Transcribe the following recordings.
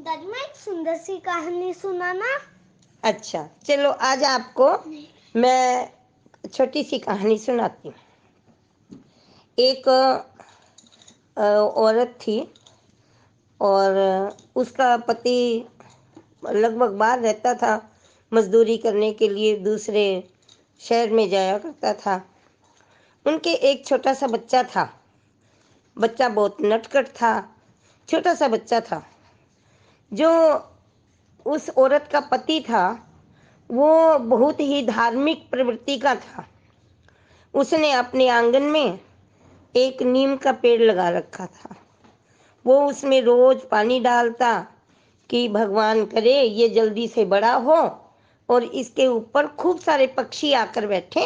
दादी माँ एक सुंदर सी कहानी सुनाना। अच्छा चलो, आज आपको मैं छोटी सी कहानी सुनाती हूँ। एक औरत थी और उसका पति लगभग बाहर रहता था, मजदूरी करने के लिए दूसरे शहर में जाया करता था। उनके एक छोटा सा बच्चा था। बच्चा बहुत नटखट था, छोटा सा बच्चा था। जो उस औरत का पति था वो बहुत ही धार्मिक प्रवृत्ति का था। उसने अपने आंगन में एक नीम का पेड़ लगा रखा था। वो उसमें रोज पानी डालता कि भगवान करे ये जल्दी से बड़ा हो और इसके ऊपर खूब सारे पक्षी आकर बैठे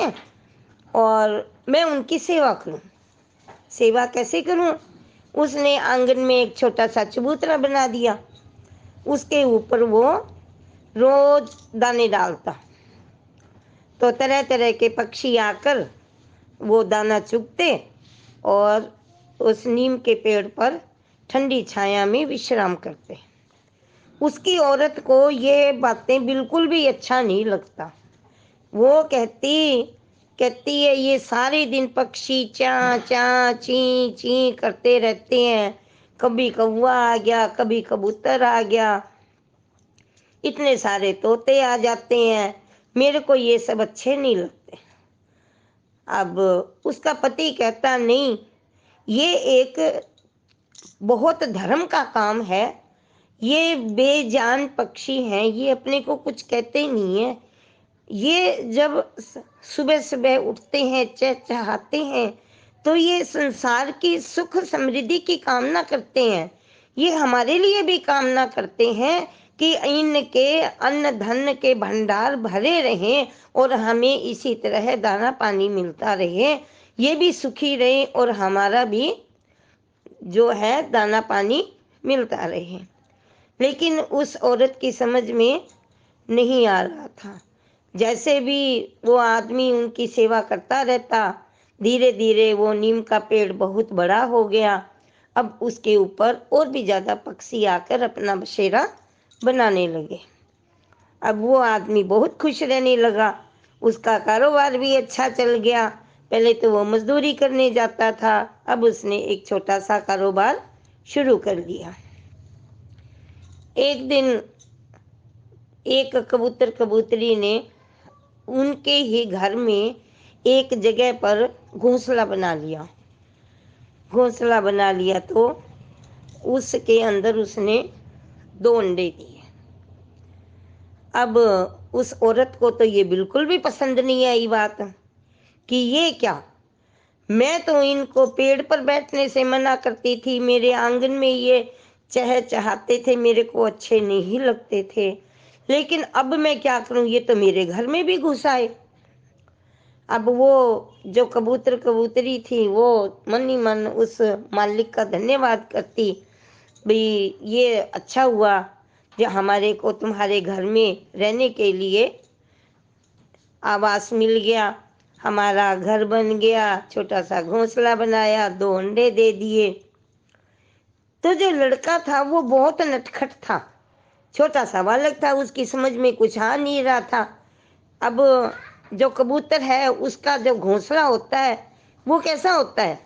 और मैं उनकी सेवा करूं। सेवा कैसे करूं? उसने आंगन में एक छोटा सा चबूतरा बना दिया। उसके ऊपर वो रोज दाने डालता तो तरह तरह के पक्षी आकर वो दाना चुगते और उस नीम के पेड़ पर ठंडी छाया में विश्राम करते। उसकी औरत को ये बातें बिल्कुल भी अच्छा नहीं लगता। वो कहती है ये सारे दिन पक्षी चा चा ची ची करते रहते हैं। कभी कौवा आ गया, कभी कबूतर आ गया, इतने सारे तोते आ जाते हैं, मेरे को ये सब अच्छे नहीं लगते। अब उसका पति कहता नहीं, ये एक बहुत धर्म का काम है। ये बेजान पक्षी हैं, ये अपने को कुछ कहते नहीं है। ये जब सुबह सुबह उठते हैं, चहचहाते हैं, तो ये संसार की सुख समृद्धि की कामना करते हैं। ये हमारे लिए भी कामना करते हैं कि इनके अन्न धन के भंडार भरे रहें और हमें इसी तरह दाना पानी मिलता रहे। ये भी सुखी रहे और हमारा भी जो है दाना पानी मिलता रहे। लेकिन उस औरत की समझ में नहीं आ रहा था। जैसे भी वो आदमी उनकी सेवा करता रहता, धीरे धीरे वो नीम का पेड़ बहुत बड़ा हो गया। अब उसके ऊपर और भी ज्यादा पक्षी आकर अपना बसेरा बनाने लगे। अब वो आदमी बहुत खुश रहने लगा। उसका कारोबार भी अच्छा चल गया। पहले तो वो मजदूरी करने जाता था, अब उसने एक छोटा सा कारोबार शुरू कर लिया। एक दिन एक कबूतर कबूतरी ने उनके ही घर में एक जगह पर घोंसला बना लिया। घोंसला बना लिया तो उसके अंदर उसने 2 अंडे दिए। अब उस औरत को तो ये बिल्कुल भी पसंद नहीं आई बात कि ये क्या, मैं तो इनको पेड़ पर बैठने से मना करती थी, मेरे आंगन में ये चहचहाते थे, मेरे को अच्छे नहीं लगते थे, लेकिन अब मैं क्या करूं, ये तो मेरे घर में भी घुस आए। अब वो जो कबूतर कबूतरी थी वो मन ही मन उस मालिक का धन्यवाद करती, भाई ये अच्छा हुआ जो हमारे को तुम्हारे घर में रहने के लिए आवास मिल गया, हमारा घर बन गया, छोटा सा घोंसला बनाया, 2 अंडे दे दिए। तो जो लड़का था वो बहुत नटखट था, छोटा सा बालक था, उसकी समझ में कुछ आ नहीं रहा था। अब जो कबूतर है उसका जो घोंसला होता है वो कैसा होता है,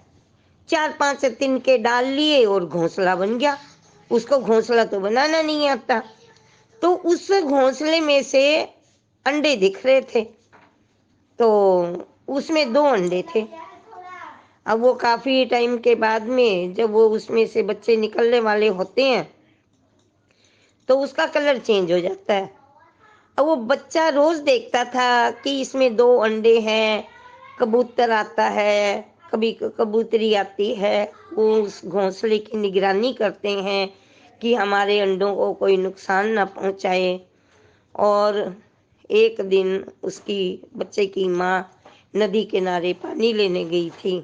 4-5 तिनके डाल लिए और घोंसला बन गया। उसको घोंसला तो बनाना नहीं आता। तो उस घोंसले में से अंडे दिख रहे थे, तो उसमें 2 अंडे थे। अब वो काफी टाइम के बाद में जब वो उसमें से बच्चे निकलने वाले होते हैं तो उसका कलर चेंज हो जाता है। अब वो बच्चा रोज देखता था कि इसमें 2 अंडे हैं, कबूतर आता है, कभी कबूतरी आती है, वो उस घोंसले की निगरानी करते हैं कि हमारे अंडों को कोई नुकसान ना पहुंचाए। और एक दिन उसकी बच्चे की माँ नदी किनारे पानी लेने गई थी।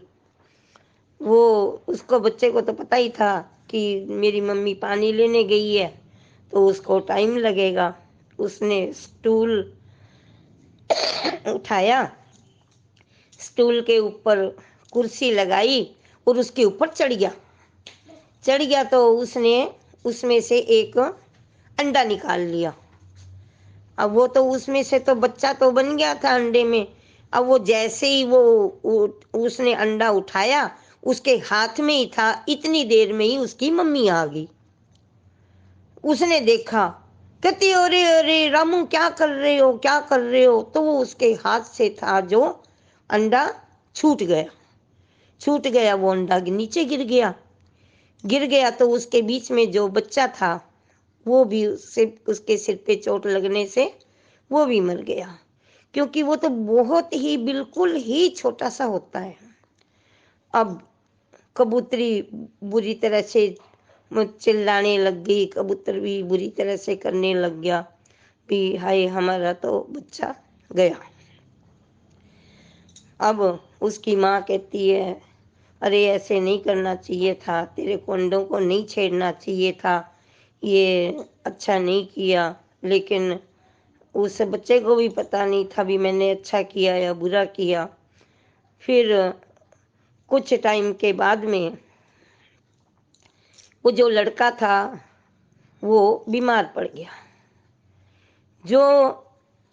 वो उसको बच्चे को तो पता ही था कि मेरी मम्मी पानी लेने गई है तो उसको टाइम लगेगा। उसने स्टूल उठाया, स्टूल के ऊपर कुर्सी लगाई और उसके ऊपर चढ़ गया तो उसने उसमें से एक अंडा निकाल लिया। अब वो तो उसमें से तो बच्चा तो बन गया था अंडे में। अब वो जैसे ही उसने अंडा उठाया, उसके हाथ में ही था, इतनी देर में ही उसकी मम्मी आ गई। उसने देखा, कहती अरे अरे रामू क्या कर रहे हो, क्या कर रहे हो? तो वो उसके हाथ से था जो अंडा छूट गया। छूट गया, वो अंडा नीचे गिर गया। गिर गया तो उसके बीच में जो बच्चा था वो भी उसके सिर पे चोट लगने से वो भी मर गया, क्योंकि वो तो बहुत ही बिल्कुल ही छोटा सा होता है। अब कबूतरी बुरी तरह से चिल्लाने लग गई, कबूतर भी बुरी तरह से करने लग गया कि हाय हमारा तो बच्चा गया। अब उसकी माँ कहती है अरे ऐसे नहीं करना चाहिए था, तेरे को अंडों को नहीं छेड़ना चाहिए था, ये अच्छा नहीं किया। लेकिन उस बच्चे को भी पता नहीं था भी मैंने अच्छा किया या बुरा किया। फिर कुछ टाइम के बाद में वो जो लड़का था वो बीमार पड़ गया। जो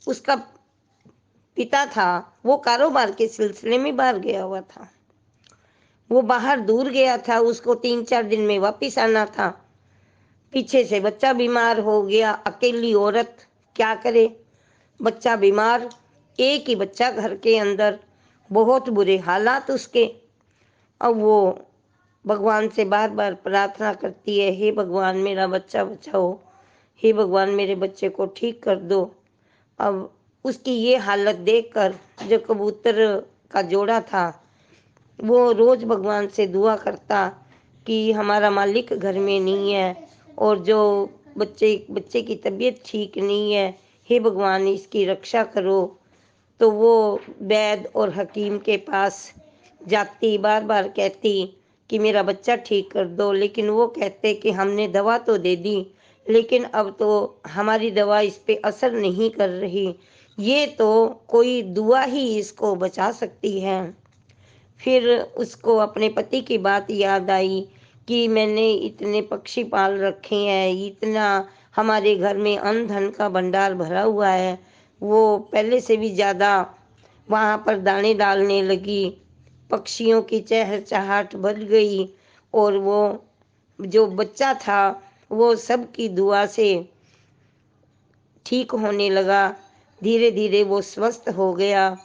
उसका पिता था वो कारोबार के सिलसिले में बाहर गया हुआ था। वो बाहर दूर गया था, उसको 3-4 दिन में वापिस आना था। पीछे से बच्चा बीमार हो गया। अकेली औरत क्या करे, बच्चा बीमार, एक ही बच्चा घर के अंदर, बहुत बुरे हालात उसके। अब वो भगवान से बार बार प्रार्थना करती है, हे भगवान मेरा बच्चा बचाओ, हे भगवान मेरे बच्चे को ठीक कर दो। अब उसकी ये हालत देखकर जो कबूतर का जोड़ा था वो रोज भगवान से दुआ करता कि हमारा मालिक घर में नहीं है और जो बच्चे की तबीयत ठीक नहीं है, हे भगवान इसकी रक्षा करो। तो वो वैद और हकीम के पास जाती, बार बार कहती कि मेरा बच्चा ठीक कर दो। लेकिन वो कहते कि हमने दवा तो दे दी, लेकिन अब तो हमारी दवा इस पे असर नहीं कर रही, ये तो कोई दुआ ही इसको बचा सकती है। फिर उसको अपने पति की बात याद आई कि मैंने इतने पक्षी पाल रखे हैं, इतना हमारे घर में अन्न धन का भंडार भरा हुआ है। वो पहले से भी ज़्यादा वहाँ पर दाने डालने लगी, पक्षियों की चहचहाट बढ़ गई और वो जो बच्चा था वो सबकी दुआ से ठीक होने लगा। धीरे धीरे वो स्वस्थ हो गया।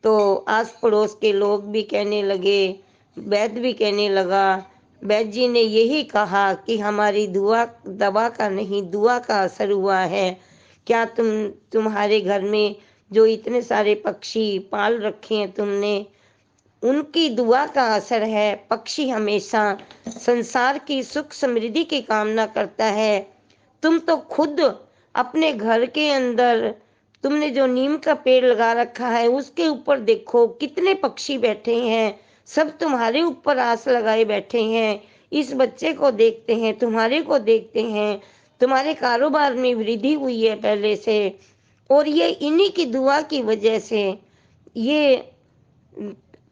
तो आस पड़ोस के लोग भी कहने लगे, वैद्य भी कहने लगा, वैद्य जी ने यही कहा कि हमारी दवा का नहीं दुआ का असर हुआ है। क्या तुम्हारे घर में जो इतने सारे पक्षी पाल रखे हैं तुमने, उनकी दुआ का असर है। पक्षी हमेशा संसार की सुख समृद्धि की कामना करता है। तुम तो खुद अपने घर के अंदर तुमने जो नीम का पेड़ लगा रखा है उसके ऊपर देखो कितने पक्षी बैठे हैं, सब तुम्हारे ऊपर आस लगाए बैठे हैं। इस बच्चे को देखते हैं, तुम्हारे को देखते हैं, तुम्हारे कारोबार में वृद्धि हुई है पहले से, और ये इन्हीं की दुआ की वजह से ये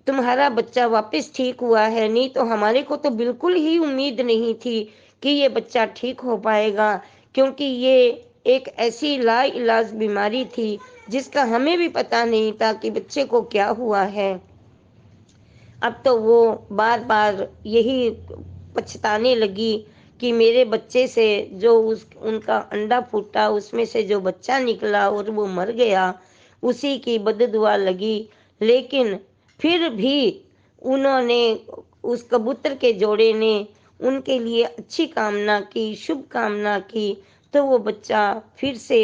तुम्हारा बच्चा वापस ठीक हुआ है। नहीं तो हमारे को तो बिल्कुल ही उम्मीद नहीं थी कि ये बच्चा ठीक हो पाएगा, क्योंकि ये एक ऐसी लाइलाज बीमारी थी जिसका हमें भी पता नहीं था कि बच्चे को क्या हुआ है। अब तो वो बार बार यही पछताने लगी कि मेरे बच्चे से जो उनका अंडा फूटा उसमें से जो बच्चा निकला और वो मर गया, उसी की बददुआ लगी। लेकिन फिर भी उन्होंने, उस कबूतर के जोड़े ने उनके लिए अच्छी कामना की, शुभ कामना की, तो वो बच्चा फिर से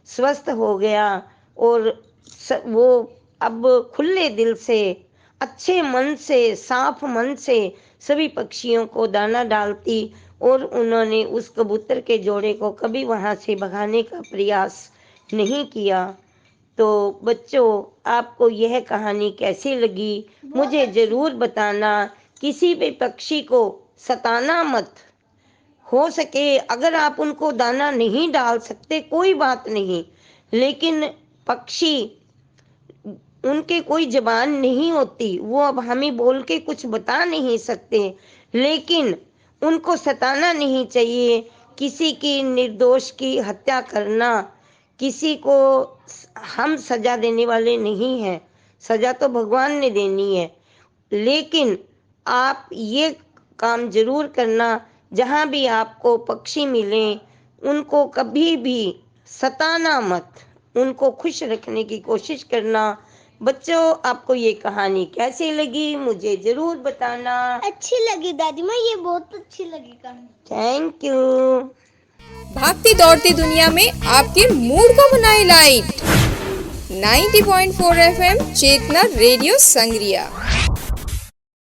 स्वस्थ हो गया और वो अब खुले दिल से, अच्छे मन से, साफ मन से सभी पक्षियों को दाना डालती और उन्होंने उस कबूतर के जोड़े को कभी वहाँ से भगाने का प्रयास नहीं किया। तो बच्चों, आपको यह कहानी कैसी लगी मुझे ज़रूर बताना। किसी भी पक्षी को सताना मत। हो सके अगर आप उनको दाना नहीं डाल सकते कोई बात नहीं, लेकिन पक्षी, उनके कोई जबान नहीं होती, वो अब हमें बोल के कुछ बता नहीं सकते, लेकिन उनको सताना नहीं चाहिए, किसी की निर्दोष की हत्या करना, किसी को हम सजा देने वाले नहीं हैं, सजा तो भगवान ने देनी है। लेकिन आप ये काम जरूर करना, जहाँ भी आपको पक्षी मिलें उनको कभी भी सताना मत, उनको खुश रखने की कोशिश करना। बच्चों, आपको ये कहानी कैसी लगी मुझे जरूर बताना। अच्छी लगी दादी माँ, ये बहुत अच्छी लगी कहानी। Thank you. भागती दौड़ती दुनिया में आपके मूड को बनाए लाइट। 90.4 FM चेतना रेडियो संग्रिया।